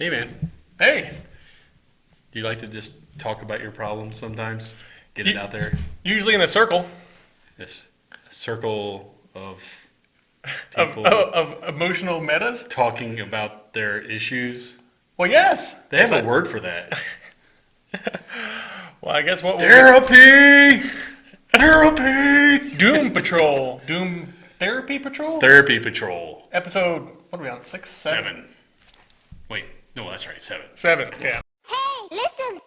Hey, man. Hey. Do you like to just talk about your problems sometimes? Get it out there? Usually in a circle. This circle of Of, people of emotional metas. talking about their issues. Well, yes. They have a word for that. Well, I guess what Therapy! Therapy! Doom Patrol. Doom Therapy Patrol? Therapy Patrol. Episode, what are we on, 6? 7. Wait, no, that's right, 7. 7, yeah. Hey, listen.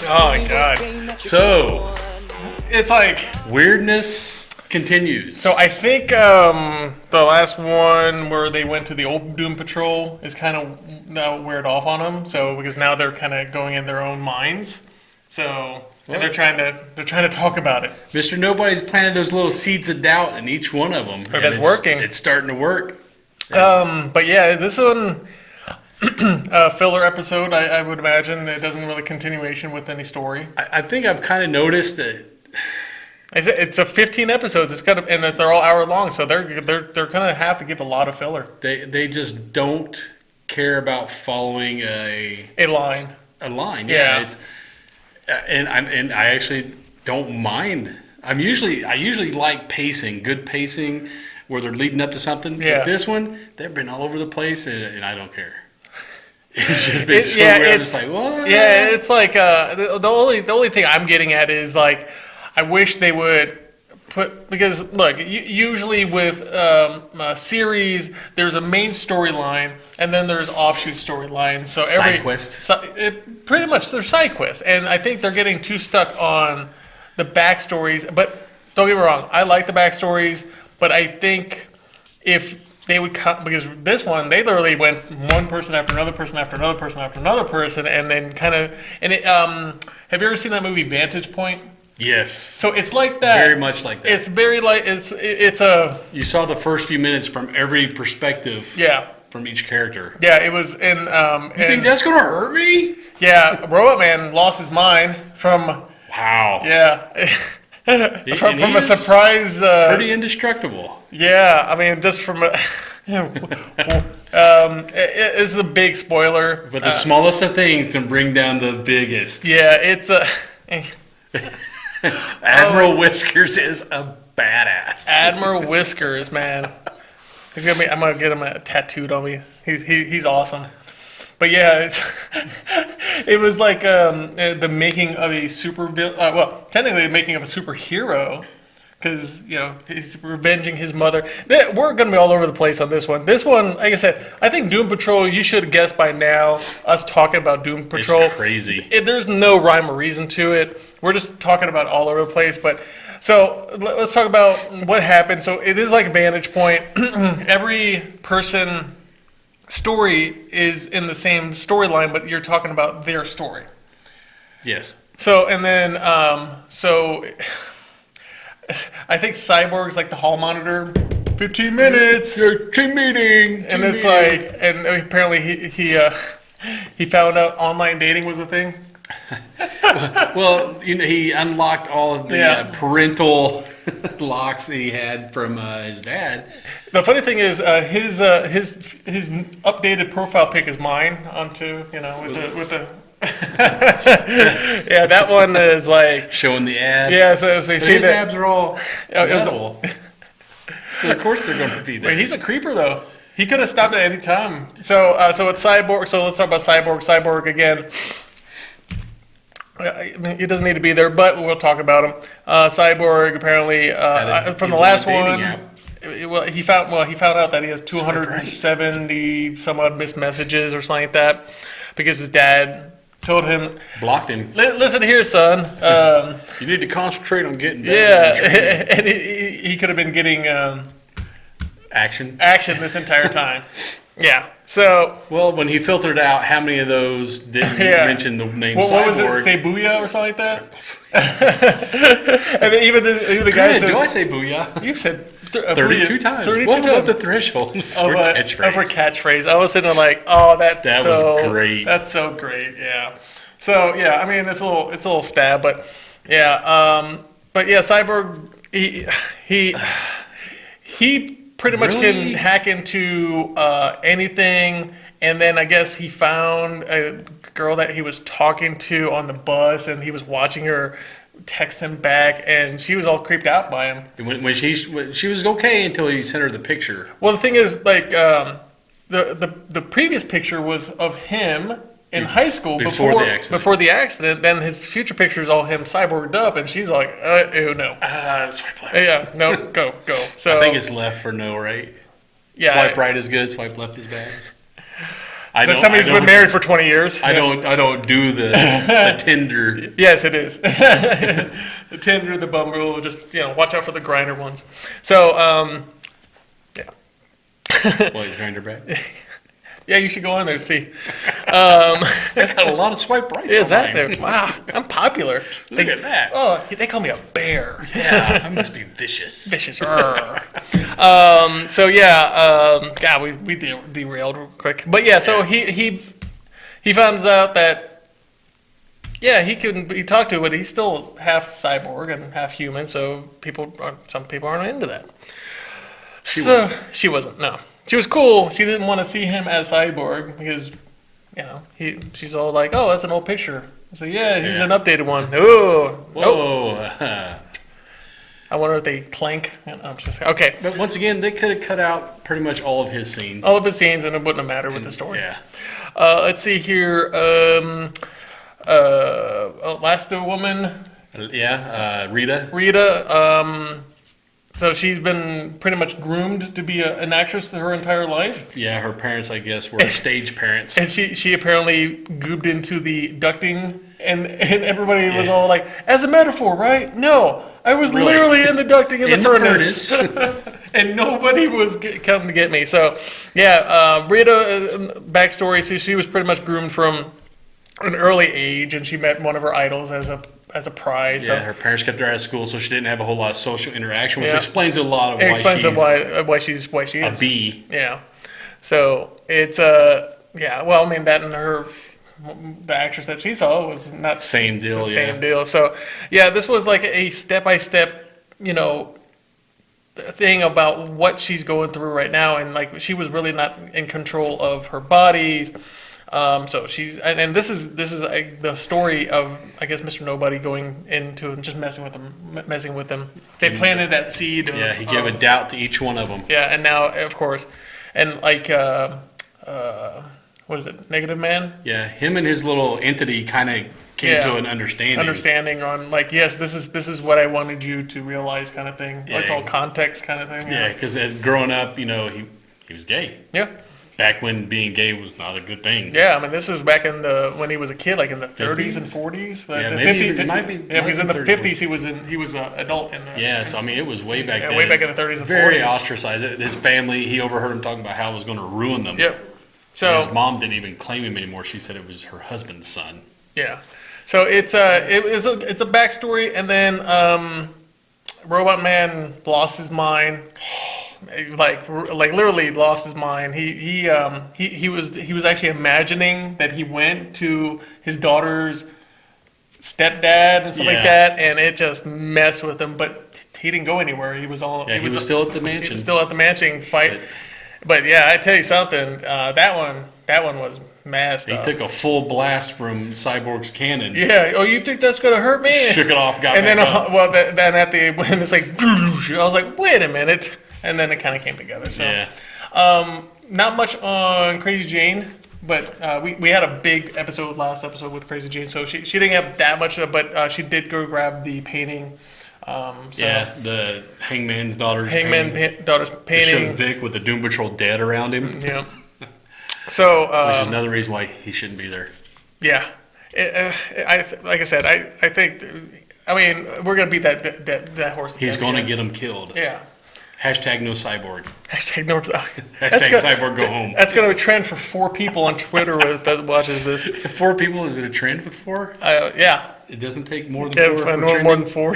Oh my god. So, It's like, weirdness continues. so I think the last one where they went to the old Doom Patrol is kind of now weared off on them. So because now they're kind of going in their own minds. So and they're trying to talk about it. Mr. Nobody's planted those little seeds of doubt in each one of them. But that's working. It's starting to work. But yeah, this one filler episode. I would imagine it doesn't really continuation with any story. I think I've kind of noticed that. It's a 15 episodes. It's kind of and they're all hour long, so they're gonna have to give a lot of filler. They just don't care about following a line. line. Yeah. It's and I actually don't mind. I usually like pacing, good pacing, where they're leading up to something. Yeah. But this one, they've been all over the place, and I don't care. It's just been so weird. I'm just like, what? Yeah, it's like the only thing I'm getting at is like I wish they would put because look usually with a series there's a main storyline and then there's offshoot storylines. So every Side quest. Pretty much they're side quests, and I think they're getting too stuck on the backstories. But don't get me wrong, I like the backstories, but I think if they would cut because this one they literally went one person after another person after another person after another person, and then kind of and it. Have you ever seen that movie Vantage Point? Yes. So it's like that. Very much like that. It's very like it's a You saw the first few minutes from every perspective. yeah. From each character. Yeah, it was in. You think that's gonna hurt me? Yeah, Robotman lost his mind from. Wow. Yeah. from he a is surprise. Pretty indestructible. Yeah, I mean, just from a. It's a big spoiler. But the smallest of things can bring down the biggest. Yeah, it's a. Admiral Whiskers is a badass. Admiral Whiskers, man. I'm gonna get him tattooed on me. He's awesome. But yeah, it was like the making of a well, technically the making of a superhero, because he's revenging his mother. We're gonna be all over the place on this one. This one, like I said, I think Doom Patrol. You should have guessed by now. Us talking about Doom Patrol, It's crazy. There's no rhyme or reason to it. We're just talking about all over the place. But so let's talk about what happened. So it is like a vantage point. Every person story is in the same storyline, but you're talking about their story. Yes. So and then so I think Cyborg's like the hall monitor. 15 minutes. Team meeting. And it's like, and apparently he found out online dating was a thing. Well, he unlocked all of the parental locks that he had from his dad. The funny thing is, his updated profile pic is mine. Onto with the. Yeah, that one is like Showing the abs. yeah. So you see his that abs are all it was- metal. So of course they're going to be there. Wait, he's a creeper though. He could have stopped at any time. So it's Cyborg. So let's talk about Cyborg. Cyborg again. I mean, he doesn't need to be there, but we'll talk about him. Cyborg apparently from the last one. He found out that he has 270 some odd missed messages or something like that because his dad told him, Blocked him. Listen here, son. You need to concentrate on getting better. Yeah, and he could have been getting Action. this entire time. Yeah. So. Well, when he filtered out how many of those didn't mention the name Cyborg. What was it? Say booyah or something like that? And then even the guy says. Do I say booyah? You've said 32 times. 32 what times. about the threshold for catchphrase? Of a catchphrase. I was sitting there like, oh, that was great. That's so great. Yeah. So yeah, I mean it's a little stab, but Yeah. But yeah, Cyborg, he pretty much Really? can hack into anything. And then I guess he found a girl that he was talking to on the bus, and he was watching her text him back, and she was all creeped out by him. When she was okay until he sent her the picture. Well, the thing is, like, the previous picture was of him in high school Before the accident. Before the accident, then his future picture is all him cyborged up, and she's like, ew, no. Swipe left. Yeah, no, go. So I think it's left for no, right? yeah, Swipe right is good. Swipe left is bad. So somebody's been married for 20 years. I don't do the Tinder. Yes, it is. The Tinder, the Bumble, just watch out for the grinder ones. So, yeah. Well, he's grinder back. Yeah, you should go on there and see. I got a lot of swipe rights. Is that online. there? Wow, I'm popular. Look at that. Oh, they call me a bear. Yeah, I must be vicious. Vicious. So yeah, God, we derailed real quick. But yeah, so he finds out that he can be talked to, but he's still half cyborg and half human. So some people aren't into that. She wasn't. No, she was cool. She didn't want to see him as cyborg because she's all like, oh, that's an old picture. So yeah, here's an updated one. Oh, Whoa. nope. I wonder if they clank. I'm just okay. But once again, they could have cut out pretty much all of his scenes. All of his scenes, and it wouldn't have mattered with the story. Yeah. Let's see here. Elasti-woman. Yeah. Rita. Rita. So she's been pretty much groomed to be an actress her entire life. Yeah, her parents, I guess, were stage parents. And she apparently gooped into the ducting, and everybody was all like, as a metaphor, right? No, I was Really? literally in the ducting in the furnace. furnace. And nobody was coming to get me. So, yeah, Rita, backstory, so she was pretty much groomed from an early age, and she met one of her idols as a prize. Yeah, So her parents kept her out of school, so she didn't have a whole lot of social interaction, which Yeah. explains a lot of it why explains she's why she a is. bee. Yeah. So it's well, I mean that and the actress that she saw was not Same deal, same deal. So yeah, this was like a step-by-step, thing about what she's going through right now, and like she was really not in control of her body. So she's and this is the story of, I guess, Mr. Nobody going into and just messing with them. They planted that seed. Yeah, he gave a doubt to each one of them. Yeah, and now of course, and like what is it, Negative Man? Yeah, him and his little entity kind of came to an understanding. On like, yes, this is what I wanted you to realize, kind of thing. Yeah, It's all context, kind of thing. Yeah, because growing up, he was gay. Yeah. Back when being gay was not a good thing. Yeah, I mean, this is back in when he was a kid, like in the 30s and 40s. Yeah, the maybe 50s, it might be. Yeah, because in the 50s he was an adult in the. Yeah, so I mean, it was way back then. way back in the 30s and Very 40s. ostracized. His family, he overheard him talking about how it was going to ruin them. Yep. So And his mom didn't even claim him anymore. She said it was her husband's son. yeah, so it's a backstory, and then Robotman lost his mind. Like literally lost his mind. He was actually imagining that he went to his daughter's stepdad and stuff like that, and it just messed with him. But he didn't go anywhere. He was all. Yeah, he was still at the He mansion. was still at the mansion fight. But yeah, I tell you something. That one was messed He up. took a full blast from Cyborg's cannon. Yeah. Oh, you think that's gonna hurt me? Shook it off, got And back then, up. then at the when it's like, I was like, wait a minute, and then it kind of came together. So, Yeah. not much on Crazy Jane, but we had a big last episode with Crazy Jane, so she didn't have that much, but she did go grab the painting. Yeah, the Hangman's daughter's daughter's They showed painting. Vic with the Doom Patrol dead around him, Yeah. So, which is another reason why he shouldn't be there. yeah, like I said, I think, I mean, we're gonna beat that horse. to He's death going to again. get him killed. Yeah. Hashtag no cyborg. Hashtag no. Hashtag cyborg go home. That's going to be a trend for 4 people on Twitter that watches this. 4 people, is it a trend with 4? Yeah. It doesn't take more than Yeah, 4 for more trending? than 4.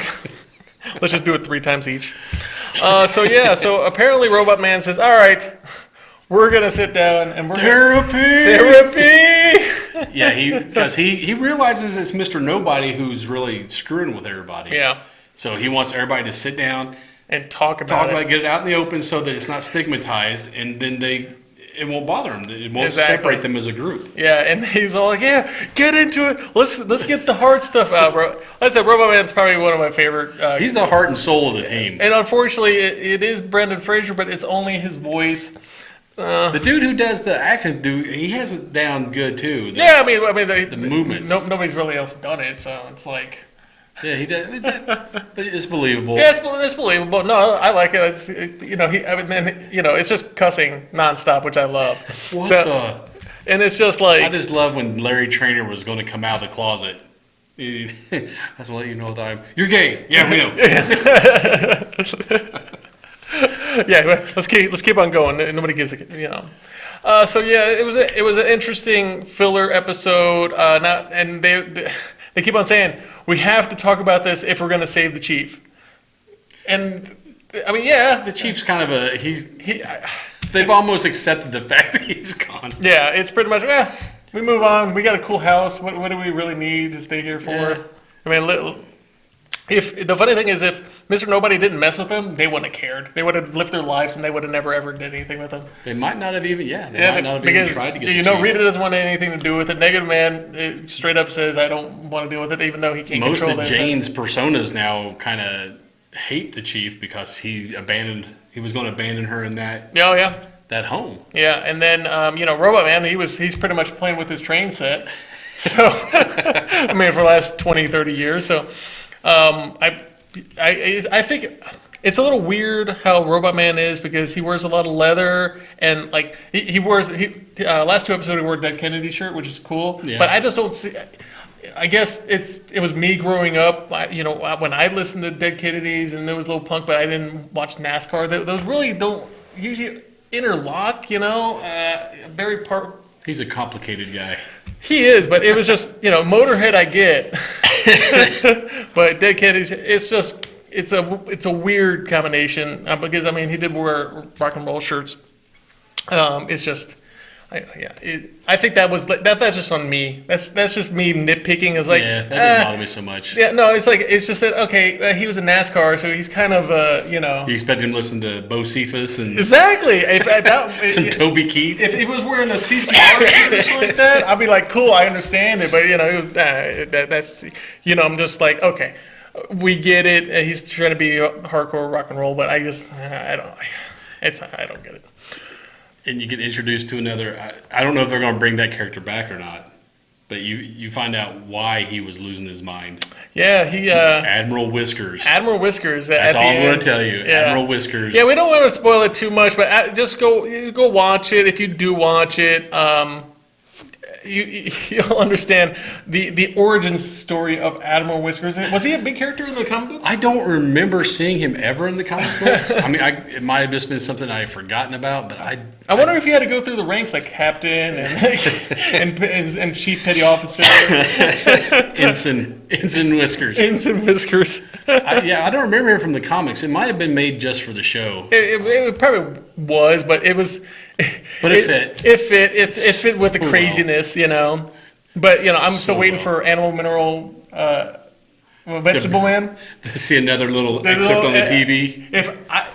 Let's just do it 3 times each. So apparently Robot Man says, all right, we're going to sit down and we're Therapy! Therapy! Yeah, because he realizes it's Mr. Nobody who's really screwing with everybody. Yeah. So he wants everybody to sit down And talk about it. get it out in the open so that it's not stigmatized, and then it won't bother them. It won't Exactly. separate them as a group. Yeah, and he's all like, "Yeah, get into it. Let's get the hard stuff out, bro." Like I said, Robotman's probably one of my favorite. He's the heart and soul of the team. And unfortunately, it is Brendan Fraser, but it's only his voice. The dude who does the action, he has it down good too. Yeah, I mean, the movements. Nobody's really else done it, so it's like. Yeah, he does. But it's believable. Yeah, it's believable. No, I like it. It's just cussing nonstop, which I love. What the? And it's just like I just love when Larry Trainer was going to come out of the closet. That's what you know. You're gay. Yeah, we know. Yeah, let's keep on going. Nobody gives a So yeah, it was an interesting filler episode. And they keep on saying we have to talk about this if we're going to save the chief. And I mean, yeah, The Chief's kind of they've almost accepted the fact that he's gone. Yeah, it's pretty much we move on. We got a cool house. What do we really need to stay here for? Yeah. I mean, if the funny thing is, if Mr. Nobody didn't mess with them, they wouldn't have cared. They would have lived their lives, and they would have never ever did anything with them. They might not have even. Yeah, they might not have even tried to get. Rita doesn't want anything to do with it. Negative Man straight up says, "I don't want to deal with it," even though he can't Most control of this. Jane's personas now kind of hate the Chief because he was going to abandon her in that Oh yeah. that home. Yeah, and then Robotman, he's pretty much playing with his train set. So I mean, for the last 20, 30 years. So I think it's a little weird how Robotman is because he wears a lot of leather and like he wears last two episodes he wore a Dead Kennedy shirt, which is cool. Yeah. But I just don't see. I guess it was me growing up. When I listened to Dead Kennedys and there was a little punk, but I didn't watch NASCAR. Those really don't usually interlock. Very part. He's a complicated guy. He is, but it was just Motorhead I get, but Dead Kennedys it's a weird combination because I mean he did wear rock and roll shirts. It's just. I think that's just on me. That's just me nitpicking. It's like that didn't bother me so much. Yeah, no, it's just that he was in NASCAR, so he's kind of You expect him to listen to Bo Cephas and exactly. some Toby Keith. If he was wearing a CCR shirt or something like that, I'd be like, cool, I understand it. But that's I'm just like, okay, we get it. He's trying to be hardcore rock and roll, but I don't get it. And you get introduced to another. I don't know if they're going to bring that character back or not, but you find out why he was losing his mind. Yeah, he Admiral Whiskers. Admiral Whiskers. That's all I'm going to tell you. Yeah. Admiral Whiskers. Yeah, we don't want to spoil it too much, but just go watch it. If you do watch it, you'll understand the origin story of Admiral Whiskers. Was he a big character in the comic books? I don't remember seeing him ever in the comic books. I mean, it might have just been something I've forgotten about, but I wonder if he had to go through the ranks like captain and chief petty officer, ensign Whiskers. Ensign Whiskers. I don't remember him from the comics. It might have been made just for the show. It probably was, but it was. But it fit. It fit with the craziness, But I'm still waiting for Animal Mineral Vegetable Man to see another little excerpt on the TV.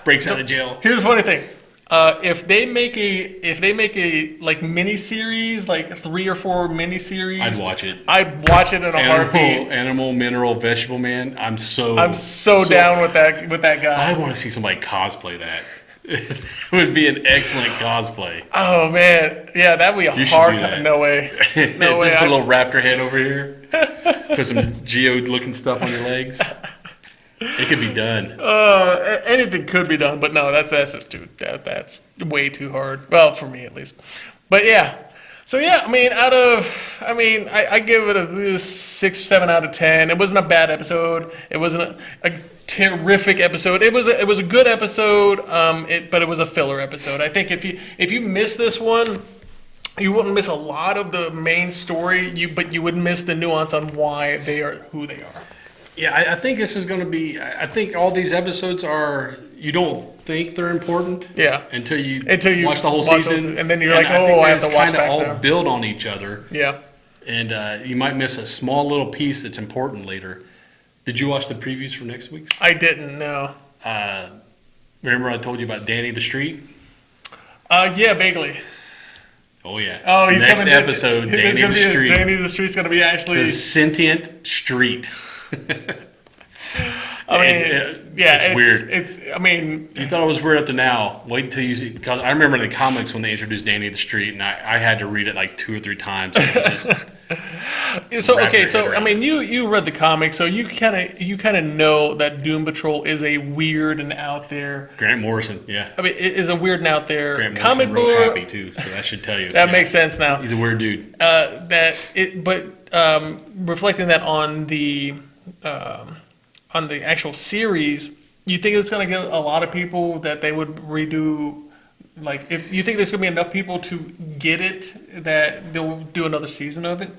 Breaks out of jail. Here's the funny thing: if they make a like mini series, like 3 or 4 mini series, I'd watch it. I'd watch it in a heartbeat. Animal Mineral Vegetable Man. I'm so down with that guy. I want to see somebody cosplay that. It would be an excellent cosplay. Oh man, yeah, that'd be a hard. No way. No way. Just put a little raptor head over here. Put some geode-looking stuff on your legs. It could be done. Anything could be done, but no, that's just that's way too hard. Well, for me at least. But yeah. So yeah, I give it a 6 or 7 out of 10. It wasn't a bad episode. It wasn't a terrific episode. It was a good episode. But it was a filler episode. I think if you miss this one, you wouldn't miss a lot of the main story. But you would miss the nuance on why they are who they are. Yeah, I think this is going to be. I think all these episodes are. You don't think they're important. Yeah. Until you watch the whole season, and then you're like, I have to watch back kind of all now. build on each other. Yeah. and you might miss a small little piece that's important later. Did you watch the previews for next week's? I didn't know. Remember I told you about Danny the Street? Yeah, vaguely. Oh yeah. Oh, he's next coming. episode. Danny the Street. Danny the Street's going to be actually the sentient street. I mean, it's weird. I mean, you thought it was weird up to now. Wait until you see, because I remember in the comics when they introduced Danny the Street, and I had to read it like 2 or 3 times. So I mean, you read the comics, so you kind of know that Doom Patrol is a weird and out there. Grant Morrison, yeah. I mean, it is a weird and out there Grant comic Morrison book. wrote Happy too, so that should tell you. That makes sense now. He's a weird dude. Reflecting that on the actual series, you think it's going to get a lot of people that they would redo? Like, if you think there's going to be enough people to get it that they'll do another season of it?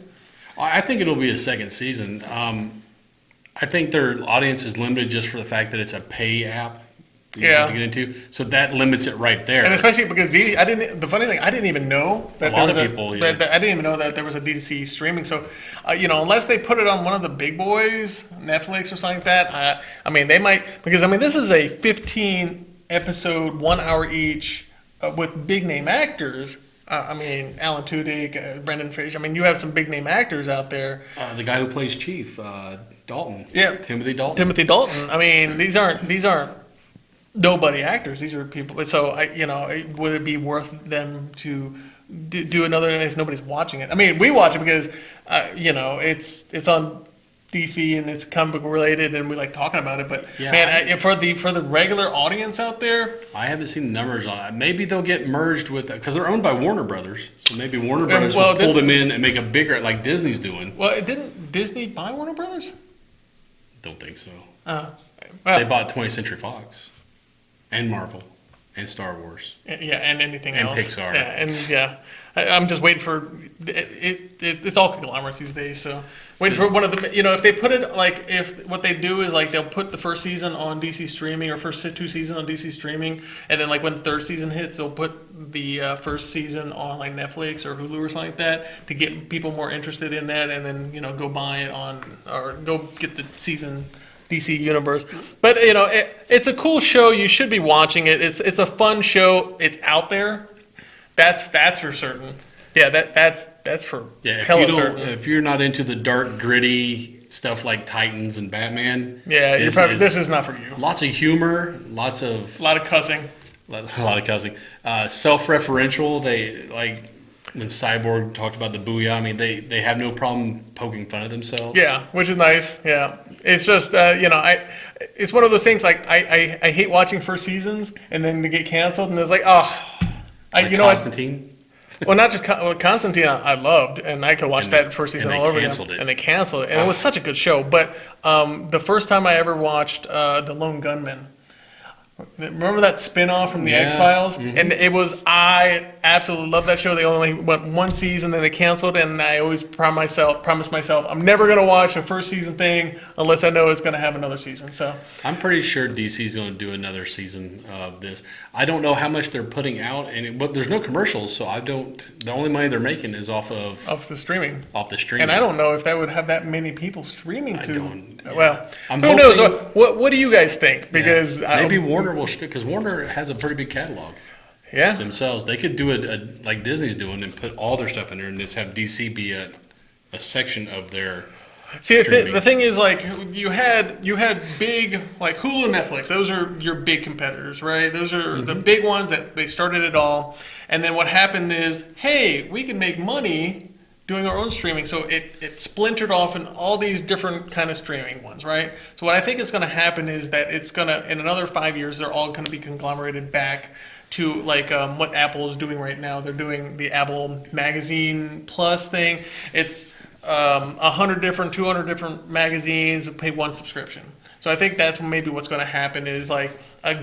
I think it'll be a second season. I think their audience is limited just for the fact that it's a pay app that you have to get into. So that limits it right there. And especially because the funny thing, I didn't even know that I didn't even know that there was a DC streaming. So, unless they put it on one of the big boys, Netflix or something like that, I mean, they might, because I mean, this is a 15 episode, 1 hour each, with big name actors. I mean, Alan Tudyk, Brendan Fraser. I mean, you have some big name actors out there. The guy who plays Chief, Dalton. Yeah, Timothy Dalton. Timothy Dalton. I mean, these aren't nobody actors. These are people. So would it be worth them to do another if nobody's watching it? I mean, we watch it because it's on DC and it's comic book related and we like talking about it. But for the regular audience out there, I haven't seen the numbers on it. Maybe they'll get merged with because they're owned by Warner Brothers. So maybe Warner Brothers will pull them in and make a bigger like Disney's doing. Well, didn't Disney buy Warner Brothers? Don't think so. Well, they bought 20th Century Fox and Marvel and Star Wars. Yeah, and anything and else. Pixar. Yeah, and I'm just waiting for it. It's all conglomerates these days. So waiting for one of the. If they put it like if what they do is like they'll put the first season on DC streaming or first 2 seasons on DC streaming, and then like when the third season hits, they'll put the first season on like Netflix or Hulu or something like that to get people more interested in that, and then go buy it on or go get the season. DC universe, but it's a cool show. You should be watching it. It's a fun show. It's out there. That's for certain. Yeah, that's for certain. If you're not into the dark, gritty stuff like Titans and Batman, this is not for you. Lots of humor, a lot of cussing, self-referential. They like. When Cyborg talked about the booyah, I mean, they have no problem poking fun of themselves. Yeah, which is nice. Yeah, it's just it's one of those things like I hate watching first seasons and then they get canceled and it's like Constantine. Well, not just Constantine. I loved and I could watch that first season all over again. And they canceled it, and it was such a good show. But the first time I ever watched The Lone Gunman. Remember that spin-off from the X-Files? Mm-hmm. And I absolutely love that show. They only went 1 season, then they canceled, and I always promise myself I'm never going to watch a first season thing unless I know it's going to have another season. So I'm pretty sure DC's going to do another season of this. I don't know how much they're putting out, but there's no commercials, so the only money they're making is off the streaming. And I don't know if that would have that many people streaming Well, who knows? What do you guys think? Because maybe Warner will because Warner has a pretty big catalog. Yeah. Themselves, they could do it like Disney's doing and put all their stuff in there and just have DC be a section of their. See, the thing is, like, you had big, like, Hulu and Netflix. Those are your big competitors, right? Those are the big ones that they started it all. And then what happened is, hey, we can make money doing our own streaming. So it splintered off in all these different kind of streaming ones, right? So what I think is going to happen is that it's going to, in another 5 years, they're all going to be conglomerated back to like what Apple is doing right now. They're doing the Apple Magazine Plus thing. It's 100 different, 200 different magazines, pay one subscription. So I think that's maybe what's going to happen is like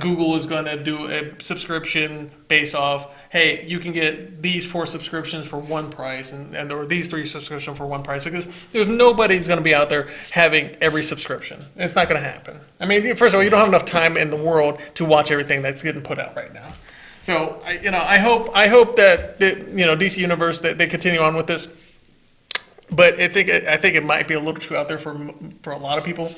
Google is going to do a subscription based off, hey, you can get these 4 subscriptions for one price and or these 3 subscriptions for one price, because there's nobody's going to be out there having every subscription. It's not going to happen. I mean, first of all, you don't have enough time in the world to watch everything that's getting put out right now. So I hope that DC Universe that they continue on with this. But I think it might be a little too out there for a lot of people.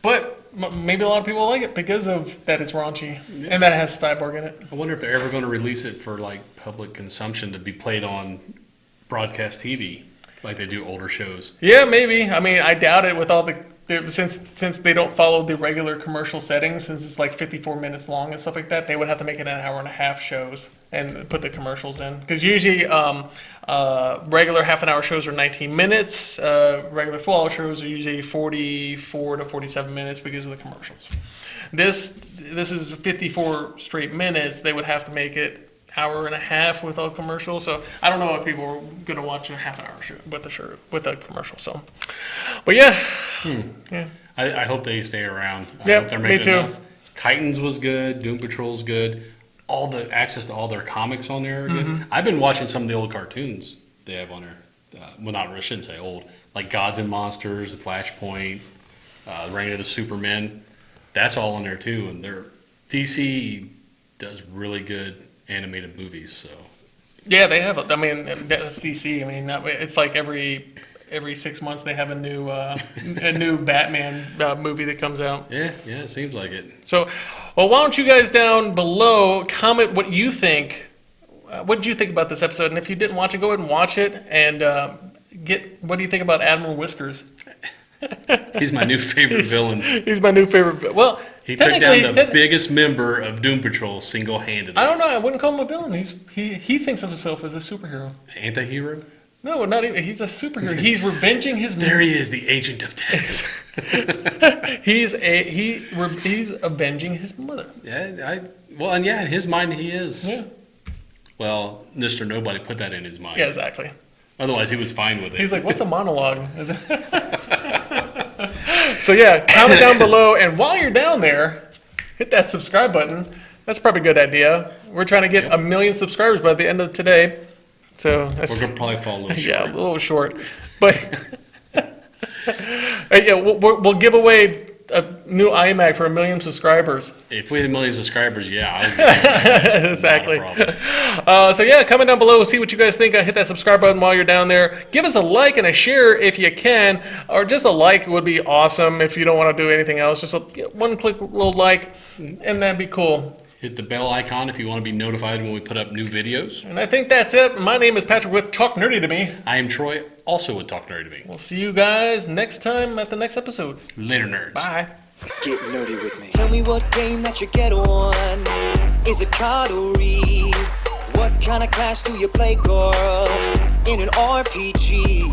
But maybe a lot of people like it because of that it's raunchy and that it has Cyborg in it. I wonder if they're ever going to release it for like public consumption to be played on broadcast TV like they do older shows. Yeah, maybe. I mean, I doubt it with all since they don't follow the regular commercial settings, since it's like 54 minutes long and stuff like that, they would have to make it an hour and a half shows and put the commercials in. Because usually regular half an hour shows are 19 minutes. Regular full hour shows are usually 44 to 47 minutes because of the commercials. This is 54 straight minutes. They would have to make it hour and a half without commercials. So I don't know if people are going to watch a half an hour show with a commercial. So, but yeah. Yeah. I hope they stay around. I Yeah, hope they're me making too. enough. Titans was good. Doom Patrol's good. All the access to all their comics on there are good. I've been watching some of the old cartoons they have on there. I shouldn't say old. Like Gods and Monsters, Flashpoint, Reign of the Supermen. That's all on there too. And DC does really good animated movies. So Yeah, they have. I mean, that's DC. I mean, it's like every 6 months they have a new Batman movie that comes out. yeah, it seems like it. So, well, why don't you guys down below comment what you think? What did you think about this episode? And if you didn't watch it, go ahead and watch it. And what do you think about Admiral Whiskers? He's my new favorite villain. He's my new favorite. Well, He took down the biggest member of Doom Patrol single-handedly. I don't know. I wouldn't call him a villain. He thinks of himself as a superhero. Anti-hero? No, not even. He's a superhero. He's revenging his. There he is, the agent of Texas. He's avenging his mother. Yeah, in his mind he is. Yeah. Well, Mr. Nobody put that in his mind. Yeah, exactly. Otherwise, he was fine with it. He's like, "What's a monologue?" So yeah, comment down below, and while you're down there, hit that subscribe button. That's probably a good idea. We're trying to get 1 million subscribers by the end of today. So we're gonna probably fall a little short. Yeah, a little short, but yeah, we'll give away a new iMac for 1 million subscribers. If we had 1 million subscribers, yeah, Exactly. not a problem. So yeah, comment down below, see what you guys think. Hit that subscribe button while you're down there. Give us a like and a share if you can, or just a like would be awesome. If you don't want to do anything else, just a one click little like, and that'd be cool. Hit the bell icon if you want to be notified when we put up new videos. And I think that's it. My name is Patrick with Talk Nerdy to Me. I am Troy, also with Talk Nerdy to Me. We'll see you guys next time at the next episode. Later, nerds. Bye. Get nerdy with me. Tell me what game that you get on. Is it card or read? What kind of class do you play, girl? In an RPG.